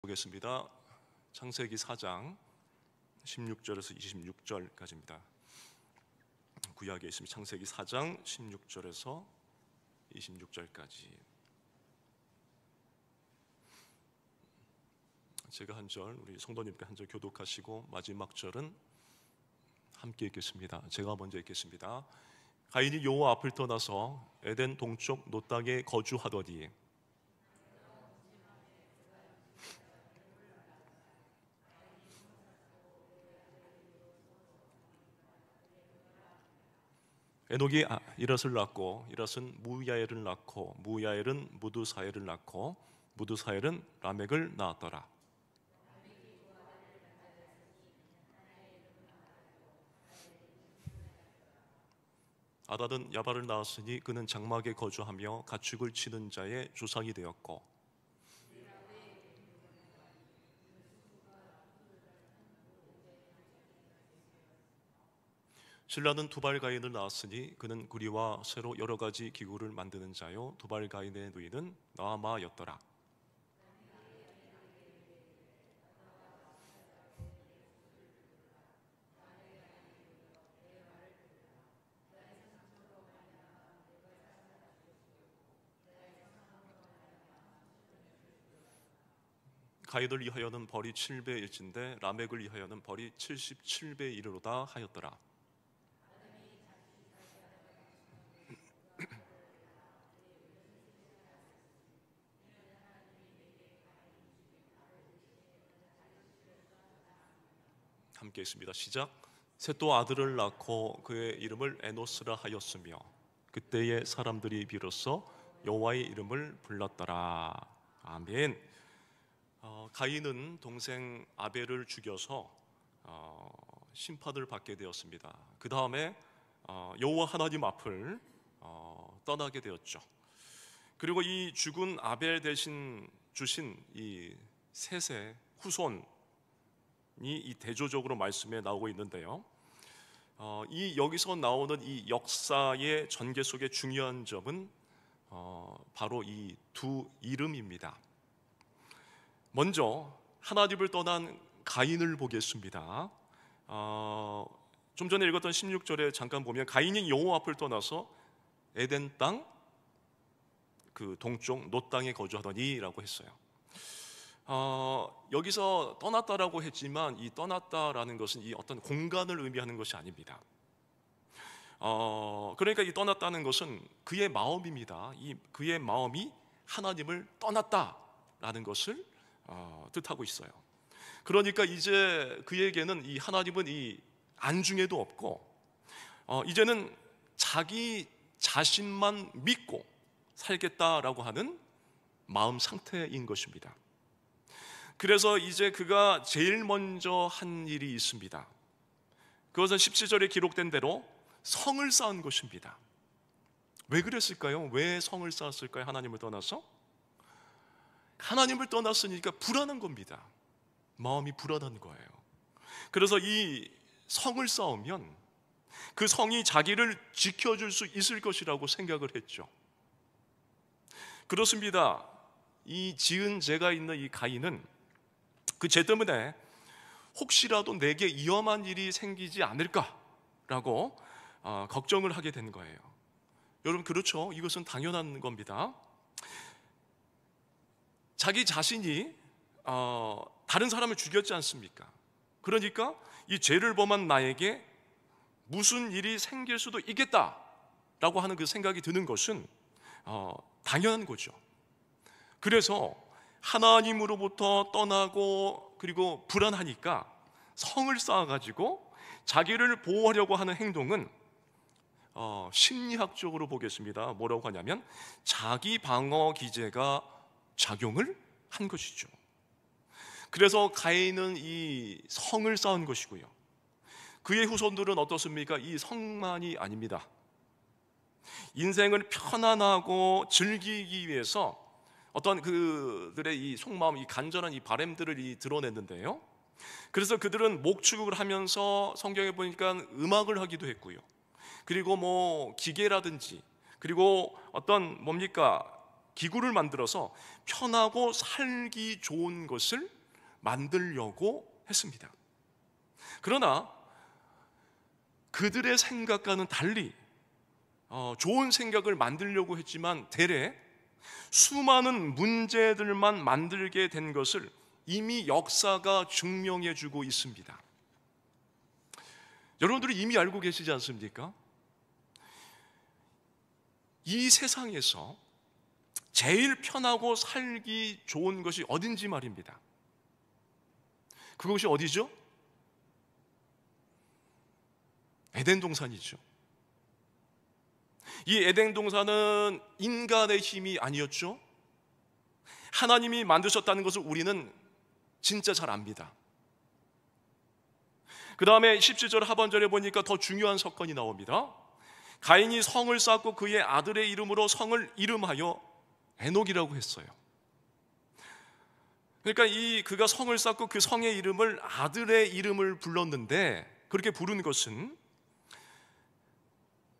보겠습니다. 창세기 4장 16절에서 26절까지입니다. 구약에 있습니다. 창세기 4장 16절에서 26절까지. 제가 한 절, 우리 성도님께 한 절 교독하시고 마지막 절은 함께 읽겠습니다. 제가 먼저 읽겠습니다. 가인이 여호와 앞을 떠나서 에덴 동쪽 노 땅에 거주하더니 에녹이 이랏을 낳고 이랏은 무야엘을 낳고 무야엘은 무두사엘을 낳고 무두사엘은 라멕을 낳았더라. 아닷은 야발을 낳았으니 그는 장막에 거주하며 가축을 치는 자의 조상이 되었고 실라는 두발가인을 낳았으니 그는 구리와 쇠로 여러 가지 기구를 만드는 자요 두발가인의 누이는 나아마였더라. 가인을 위하여는 벌이 7배일진데 라멕을 위하여는 벌이 77배 이르로다 하였더라. 함께 있습니다. 시작. 셋도 아들을 낳고 그의 이름을 에노스라 하였으며 그때의 사람들이 비로소 여호와의 이름을 불렀더라. 아멘. 가인은 동생 아벨을 죽여서 심판을 받게 되었습니다. 그 다음에 여호와 하나님 앞을 떠나게 되었죠. 그리고 이 죽은 아벨 대신 주신 이 셋의 후손 이 대조적으로 말씀에 나오고 있는데요. 이 여기서 나오는 이 역사의 전개 속의 중요한 점은 바로 이 두 이름입니다. 먼저 하나님을 떠난 가인을 보겠습니다. 좀 전에 읽었던 16절에 잠깐 보면 가인이 여호와 앞을 떠나서 에덴 땅 그 동쪽 노 땅에 거주하더니라고 했어요. 여기서 떠났다라고 했지만 이 떠났다라는 것은 이 어떤 공간을 의미하는 것이 아닙니다. 그러니까 이 떠났다는 것은 그의 마음입니다. 이 그의 마음이 하나님을 떠났다라는 것을 뜻하고 있어요. 그러니까 이제 그에게는 이 하나님은 이 안중에도 없고 이제는 자기 자신만 믿고 살겠다라고 하는 마음 상태인 것입니다. 그래서 이제 그가 제일 먼저 한 일이 있습니다. 그것은 17절에 기록된 대로 성을 쌓은 것입니다. 왜 그랬을까요? 왜 성을 쌓았을까요? 하나님을 떠나서? 하나님을 떠났으니까 불안한 겁니다. 마음이 불안한 거예요. 그래서 이 성을 쌓으면 그 성이 자기를 지켜줄 수 있을 것이라고 생각을 했죠. 그렇습니다. 이 지은 죄가 있는 이 가인은 그 죄 때문에 혹시라도 내게 위험한 일이 생기지 않을까라고 걱정을 하게 된 거예요. 여러분 그렇죠? 이것은 당연한 겁니다. 자기 자신이 다른 사람을 죽였지 않습니까? 그러니까 이 죄를 범한 나에게 무슨 일이 생길 수도 있겠다라고 하는 그 생각이 드는 것은 당연한 거죠. 그래서 하나님으로부터 떠나고 그리고 불안하니까 성을 쌓아가지고 자기를 보호하려고 하는 행동은 심리학적으로 보겠습니다. 뭐라고 하냐면 자기 방어 기제가 작용을 한 것이죠. 그래서 가인은 이 성을 쌓은 것이고요. 그의 후손들은 어떻습니까? 이 성만이 아닙니다. 인생을 편안하고 즐기기 위해서 어떤 그들의 이 속마음, 이 간절한 이 바람들을 드러냈는데요. 그래서 그들은 목축을 하면서 성경에 보니까 음악을 하기도 했고요. 그리고 뭐 기계라든지 그리고 어떤 뭡니까 기구를 만들어서 편하고 살기 좋은 것을 만들려고 했습니다. 그러나 그들의 생각과는 달리 좋은 생각을 만들려고 했지만 대래 수많은 문제들만 만들게 된 것을 이미 역사가 증명해 주고 있습니다. 여러분들이 이미 알고 계시지 않습니까? 이 세상에서 제일 편하고 살기 좋은 것이 어딘지 말입니다. 그것이 어디죠? 에덴 동산이죠. 이 에덴 동산은 인간의 힘이 아니었죠. 하나님이 만드셨다는 것을 우리는 진짜 잘 압니다. 그 다음에 17절 하반절에 보니까 더 중요한 사건이 나옵니다. 가인이 성을 쌓고 그의 아들의 이름으로 성을 이름하여 에녹이라고 했어요. 그러니까 그가 성을 쌓고 그 성의 이름을 아들의 이름을 불렀는데, 그렇게 부른 것은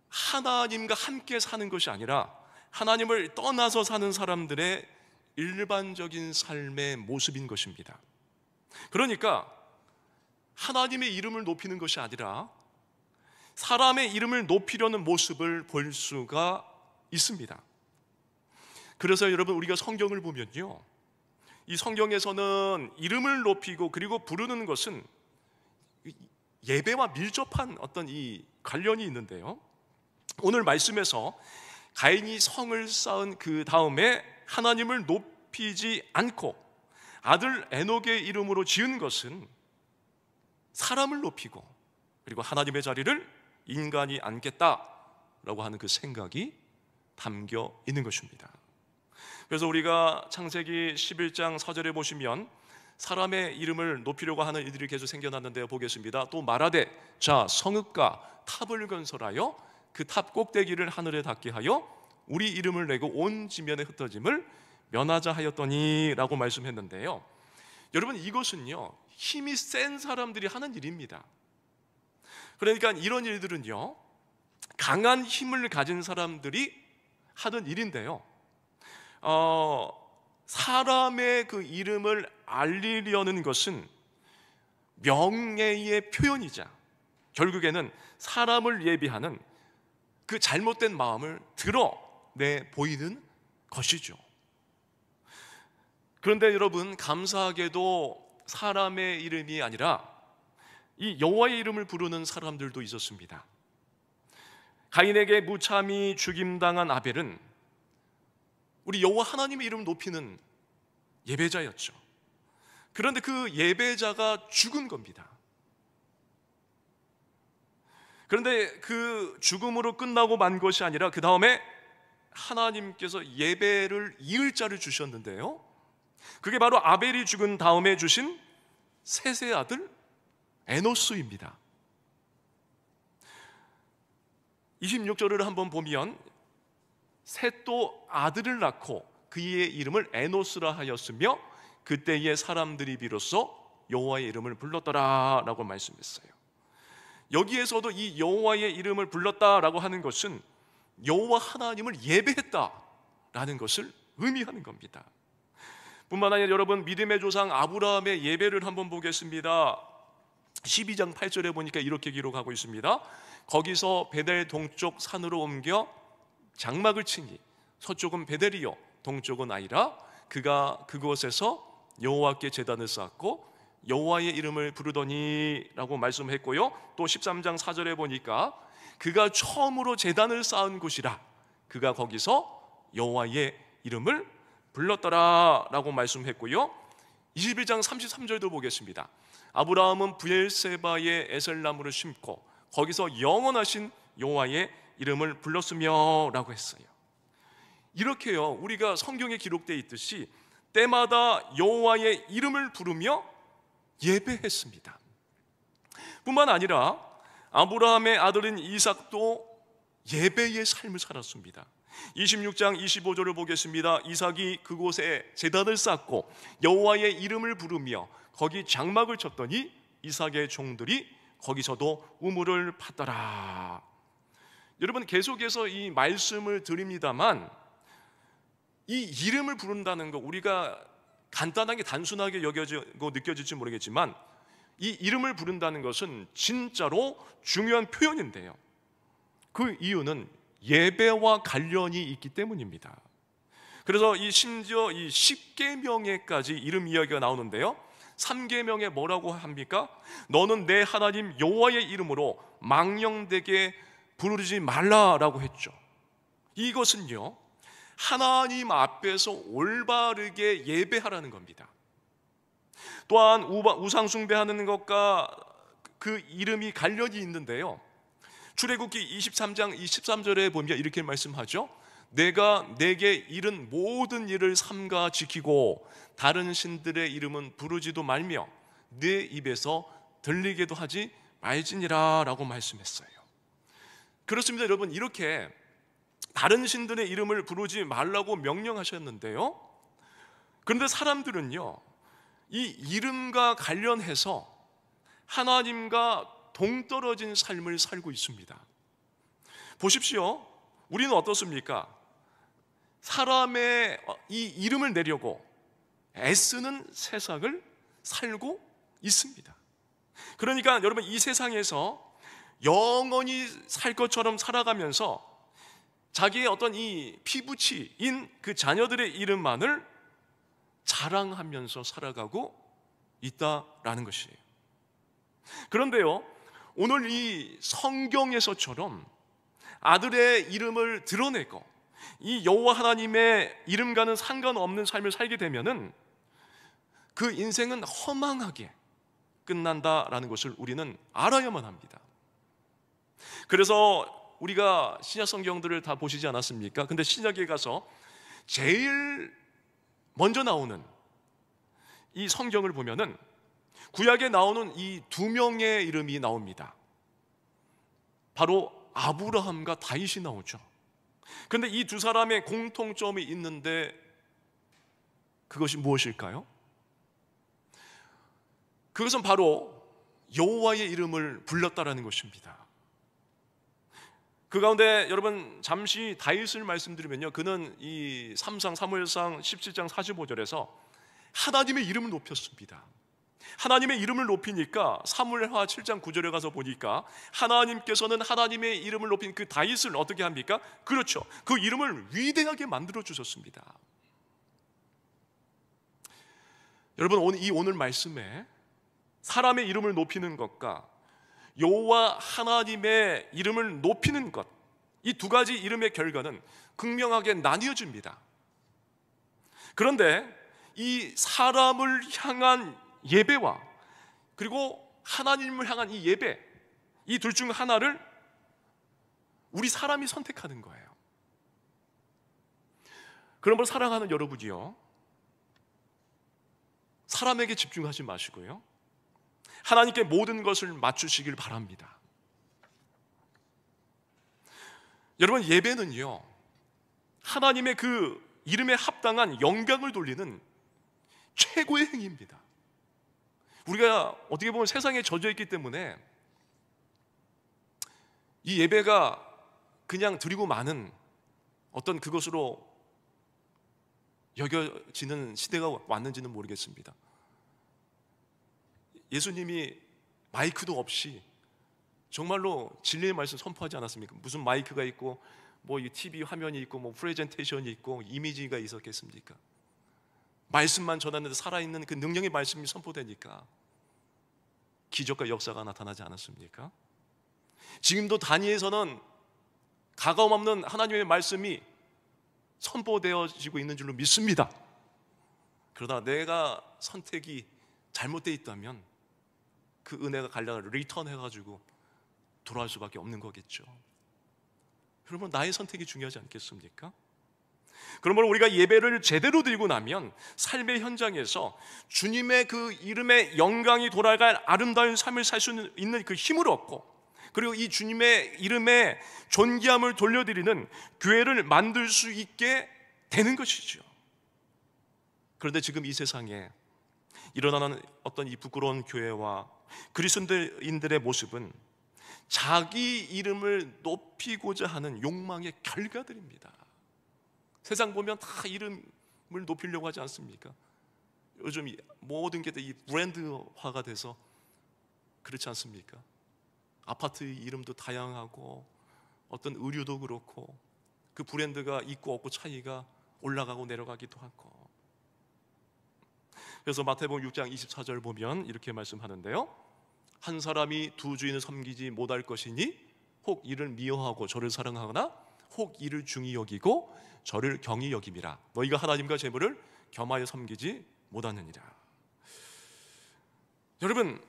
하나님과 함께 사는 것이 아니라 하나님을 떠나서 사는 사람들의 일반적인 삶의 모습인 것입니다. 그러니까 하나님의 이름을 높이는 것이 아니라 사람의 이름을 높이려는 모습을 볼 수가 있습니다. 그래서 여러분, 우리가 성경을 보면요, 이 성경에서는 이름을 높이고 그리고 부르는 것은 예배와 밀접한 어떤 이 관련이 있는데요, 오늘 말씀에서 가인이 성을 쌓은 그 다음에 하나님을 높이지 않고 아들 에녹의 이름으로 지은 것은 사람을 높이고 그리고 하나님의 자리를 인간이 앉겠다라고 하는 그 생각이 담겨 있는 것입니다. 그래서 우리가 창세기 11장 4절에 보시면 사람의 이름을 높이려고 하는 이들이 계속 생겨났는데 보겠습니다. 또 말하되 자 성읍과 탑을 건설하여 그 탑 꼭대기를 하늘에 닿게 하여 우리 이름을 내고 온 지면에 흩어짐을 면하자 하였더니 라고 말씀했는데요, 여러분, 이것은요 힘이 센 사람들이 하는 일입니다. 그러니까 이런 일들은요 강한 힘을 가진 사람들이 하는 일인데요, 사람의 그 이름을 알리려는 것은 명예의 표현이자 결국에는 사람을 예비하는 그 잘못된 마음을 드러내 보이는 것이죠. 그런데 여러분, 감사하게도 사람의 이름이 아니라 이 여호와의 이름을 부르는 사람들도 있었습니다. 가인에게 무참히 죽임당한 아벨은 우리 여호와 하나님의 이름을 높이는 예배자였죠. 그런데 그 예배자가 죽은 겁니다. 그런데 그 죽음으로 끝나고 만 것이 아니라 그 다음에 하나님께서 예배를 이을 자를 주셨는데요, 그게 바로 아벨이 죽은 다음에 주신 셋의 아들 에노스입니다. 26절을 한번 보면 셋도 아들을 낳고 그의 이름을 에노스라 하였으며 그때의 사람들이 비로소 여호와의 이름을 불렀더라 라고 말씀했어요. 여기에서도 이 여호와의 이름을 불렀다라고 하는 것은 여호와 하나님을 예배했다라는 것을 의미하는 겁니다. 뿐만 아니라 여러분, 믿음의 조상 아브라함의 예배를 한번 보겠습니다. 12장 8절에 보니까 이렇게 기록하고 있습니다. 거기서 베델 동쪽 산으로 옮겨 장막을 치니 서쪽은 베델이요 동쪽은 아이라 그가 그곳에서 여호와께 제단을 쌓고 여호와의 이름을 부르더니 라고 말씀했고요, 또 13장 4절에 보니까 그가 처음으로 제단을 쌓은 곳이라 그가 거기서 여호와의 이름을 불렀더라 라고 말씀했고요, 21장 33절도 보겠습니다. 아브라함은 브엘세바에 에셀나무를 심고 거기서 영원하신 여호와의 이름을 불렀으며 라고 했어요. 이렇게요, 우리가 성경에 기록되어 있듯이 때마다 여호와의 이름을 부르며 예배했습니다. 뿐만 아니라 아브라함의 아들인 이삭도 예배의 삶을 살았습니다. 26장 25절을 보겠습니다. 이삭이 그곳에 제단을 쌓고 여호와의 이름을 부르며 거기 장막을 쳤더니 이삭의 종들이 거기서도 우물을 팠더라. 여러분, 계속해서 이 말씀을 드립니다만 이 이름을 부른다는 거 우리가 간단하게 단순하게 여겨지고 느껴질지 모르겠지만 이 이름을 부른다는 것은 진짜로 중요한 표현인데요. 그 이유는 예배와 관련이 있기 때문입니다. 그래서 심지어 이 10계명에까지 이름 이야기가 나오는데요, 3계명에 뭐라고 합니까? 너는 내 하나님 여호와의 이름으로 망령되게 부르지 말라라고 했죠. 이것은요, 하나님 앞에서 올바르게 예배하라는 겁니다. 또한 우상 숭배하는 것과 그 이름이 관련이 있는데요, 출애굽기 23장 23절에 보면 이렇게 말씀하죠. 내가 내게 이른 모든 일을 삼가 지키고 다른 신들의 이름은 부르지도 말며 네 입에서 들리게도 하지 말지니라 라고 말씀했어요. 그렇습니다. 여러분, 이렇게 다른 신들의 이름을 부르지 말라고 명령하셨는데요, 그런데 사람들은요, 이 이름과 관련해서 하나님과 동떨어진 삶을 살고 있습니다. 보십시오. 우리는 어떻습니까? 사람의 이 이름을 내려고 애쓰는 세상을 살고 있습니다. 그러니까 여러분, 이 세상에서 영원히 살 것처럼 살아가면서 자기의 어떤 이 피부치인 그 자녀들의 이름만을 자랑하면서 살아가고 있다라는 것이에요. 그런데요, 오늘 이 성경에서처럼 아들의 이름을 드러내고 이 여호와 하나님의 이름과는 상관없는 삶을 살게 되면은 그 인생은 허망하게 끝난다라는 것을 우리는 알아야만 합니다. 그래서 우리가 신약 성경들을 다 보시지 않았습니까? 근데 신약에 가서 제일 먼저 나오는 이 성경을 보면은 구약에 나오는 이 두 명의 이름이 나옵니다. 바로 아브라함과 다윗이 나오죠. 그런데 이 두 사람의 공통점이 있는데 그것이 무엇일까요? 그것은 바로 여호와의 이름을 불렀다라는 것입니다. 그 가운데 여러분, 잠시 다윗을 말씀드리면요, 그는 이 3상 사무엘상 17장 45절에서 하나님의 이름을 높였습니다. 하나님의 이름을 높이니까 사무엘하 7장 9절에 가서 보니까 하나님께서는 하나님의 이름을 높인 그 다윗을 어떻게 합니까? 그렇죠, 그 이름을 위대하게 만들어 주셨습니다. 여러분, 오늘 말씀에 사람의 이름을 높이는 것과 여호와 하나님의 이름을 높이는 것, 이 두 가지 이름의 결과는 극명하게 나뉘어집니다. 그런데 이 사람을 향한 예배와 그리고 하나님을 향한 이 예배, 이 둘 중 하나를 우리 사람이 선택하는 거예요. 그러므로 사랑하는 여러분이요, 사람에게 집중하지 마시고요, 하나님께 모든 것을 맞추시길 바랍니다. 여러분, 예배는요, 하나님의 그 이름에 합당한 영광을 돌리는 최고의 행위입니다. 우리가 어떻게 보면 세상에 젖어 있기 때문에 이 예배가 그냥 드리고 마는 어떤 그것으로 여겨지는 시대가 왔는지는 모르겠습니다. 예수님이 마이크도 없이 정말로 진리의 말씀 선포하지 않았습니까? 무슨 마이크가 있고 뭐 이 TV 화면이 있고 뭐 프레젠테이션이 있고 이미지가 있었겠습니까? 말씀만 전하는데 살아있는 그 능력의 말씀이 선포되니까 기적과 역사가 나타나지 않았습니까? 지금도 단위에서는 가감 없는 하나님의 말씀이 선포되어지고 있는 줄로 믿습니다. 그러나 내가 선택이 잘못되어 있다면 그 은혜가 갈라가 리턴해가지고 돌아올 수밖에 없는 거겠죠. 그러면 나의 선택이 중요하지 않겠습니까? 그러므로 우리가 예배를 제대로 드리고 나면 삶의 현장에서 주님의 그 이름의 영광이 돌아갈 아름다운 삶을 살 수 있는 그 힘을 얻고, 그리고 이 주님의 이름의 존귀함을 돌려드리는 교회를 만들 수 있게 되는 것이죠. 그런데 지금 이 세상에 일어나는 어떤 이 부끄러운 교회와 그리스도인들의 모습은 자기 이름을 높이고자 하는 욕망의 결과들입니다. 세상 보면 다 이름을 높이려고 하지 않습니까? 요즘 모든 게 다 이 브랜드화가 돼서 그렇지 않습니까? 아파트 이름도 다양하고 어떤 의류도 그렇고 그 브랜드가 있고 없고 차이가 올라가고 내려가기도 하고. 그래서 마태복음 6장 24절 보면 이렇게 말씀하는데요, 한 사람이 두 주인을 섬기지 못할 것이니 혹 이를 미워하고 저를 사랑하거나 혹 이를 중히 여기고 저를 경히 여김이라. 너희가 하나님과 재물을 겸하여 섬기지 못하느니라. 여러분,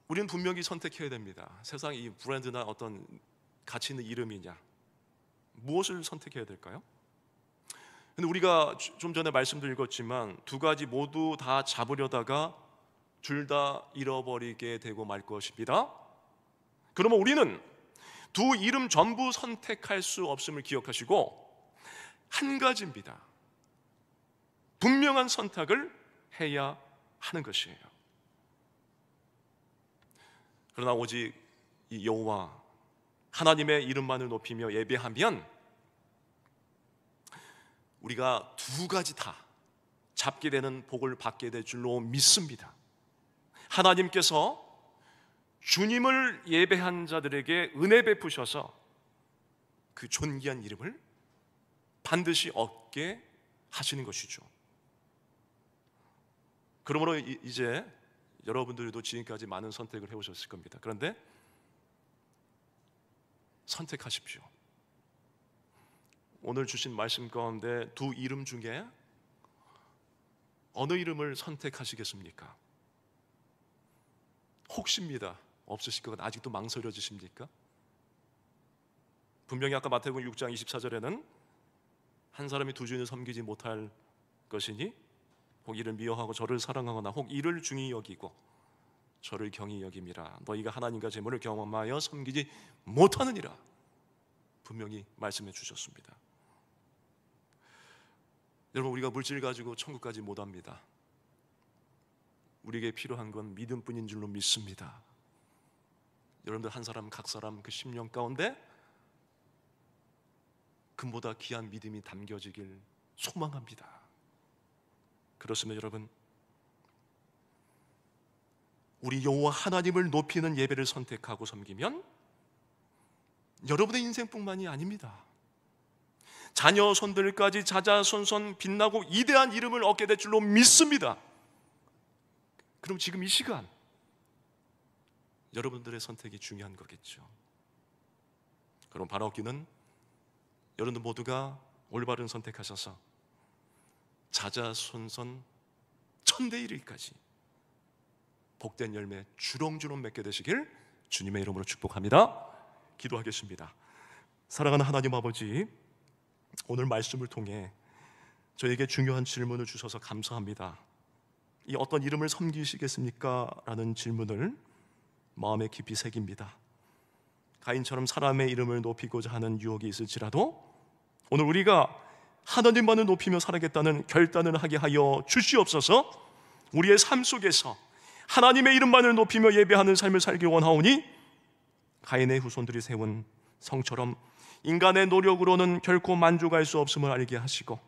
우리는 분명히 선택해야 됩니다. 세상 이 브랜드나 어떤 가치 있는 이름이냐, 무엇을 선택해야 될까요? 근데 우리가 좀 전에 말씀도 읽었지만 두 가지 모두 다 잡으려다가 둘 다 잃어버리게 되고 말 것입니다. 그러면 우리는 두 이름 전부 선택할 수 없음을 기억하시고 한 가지입니다. 분명한 선택을 해야 하는 것이에요. 그러나 오직 이 여호와 하나님의 이름만을 높이며 예배하면 우리가 두 가지 다 잡게 되는 복을 받게 될 줄로 믿습니다. 하나님께서 주님을 예배한 자들에게 은혜 베푸셔서 그 존귀한 이름을 반드시 얻게 하시는 것이죠. 그러므로 이제 여러분들도 지금까지 많은 선택을 해오셨을 겁니다. 그런데 선택하십시오. 오늘 주신 말씀 가운데 두 이름 중에 어느 이름을 선택하시겠습니까? 혹시입니다. 없으실 것 같아요. 아직도 망설여지십니까? 분명히 아까 마태복음 6장 24절에는 한 사람이 두 주인을 섬기지 못할 것이니 혹 이를 미워하고 저를 사랑하거나 혹 이를 중히 여기고 저를 경히 여김이라. 너희가 하나님과 재물을 경험하여 섬기지 못하느니라. 분명히 말씀해 주셨습니다. 여러분, 우리가 물질 가지고 천국까지 못 합니다. 우리에게 필요한 건 믿음뿐인 줄로 믿습니다. 여러분들 한 사람 각 사람 그 심령 가운데 금보다 귀한 믿음이 담겨지길 소망합니다. 그렇습니다. 여러분, 우리 여호와 하나님을 높이는 예배를 선택하고 섬기면 여러분의 인생뿐만이 아닙니다. 자녀 손들까지 자자손손 빛나고 위대한 이름을 얻게 될 줄로 믿습니다. 그럼 지금 이 시간 여러분들의 선택이 중요한 거겠죠. 그럼 바라옵기는 여러분들 모두가 올바른 선택하셔서 자자손손 천대 이르기까지 복된 열매 주렁주렁 맺게 되시길 주님의 이름으로 축복합니다. 기도하겠습니다. 사랑하는 하나님 아버지, 오늘 말씀을 통해 저에게 중요한 질문을 주셔서 감사합니다. 이 어떤 이름을 섬기시겠습니까? 라는 질문을 마음에 깊이 새깁니다. 가인처럼 사람의 이름을 높이고자 하는 유혹이 있을지라도 오늘 우리가 하나님만을 높이며 살아겠다는 결단을 하게 하여 주시옵소서. 우리의 삶 속에서 하나님의 이름만을 높이며 예배하는 삶을 살길 원하오니 가인의 후손들이 세운 성처럼 인간의 노력으로는 결코 만족할 수 없음을 알게 하시고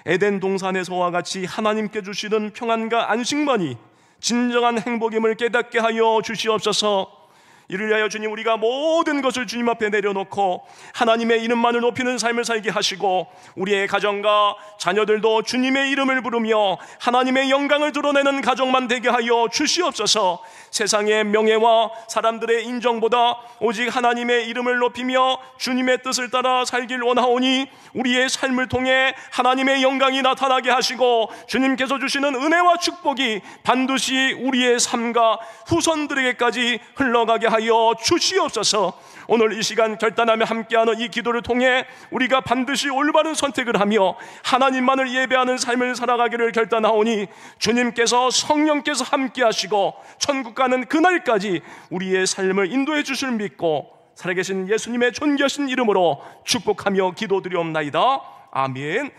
에덴 동산에서와 같이 하나님께 주시는 평안과 안식만이 진정한 행복임을 깨닫게 하여 주시옵소서. 이를 위하여 주님, 우리가 모든 것을 주님 앞에 내려놓고 하나님의 이름만을 높이는 삶을 살게 하시고 우리의 가정과 자녀들도 주님의 이름을 부르며 하나님의 영광을 드러내는 가정만 되게 하여 주시옵소서. 세상의 명예와 사람들의 인정보다 오직 하나님의 이름을 높이며 주님의 뜻을 따라 살길 원하오니 우리의 삶을 통해 하나님의 영광이 나타나게 하시고 주님께서 주시는 은혜와 축복이 반드시 우리의 삶과 후손들에게까지 흘러가게 하여 주시옵소서. 오늘 이 시간 결단하며 함께하는 이 기도를 통해 우리가 반드시 올바른 선택을 하며 하나님만을 예배하는 삶을 살아가기를 결단하오니 주님께서 성령께서 함께하시고 천국 가는 그날까지 우리의 삶을 인도해 주실 믿고 살아계신 예수님의 존귀하신 이름으로 축복하며 기도드리옵나이다. 아멘.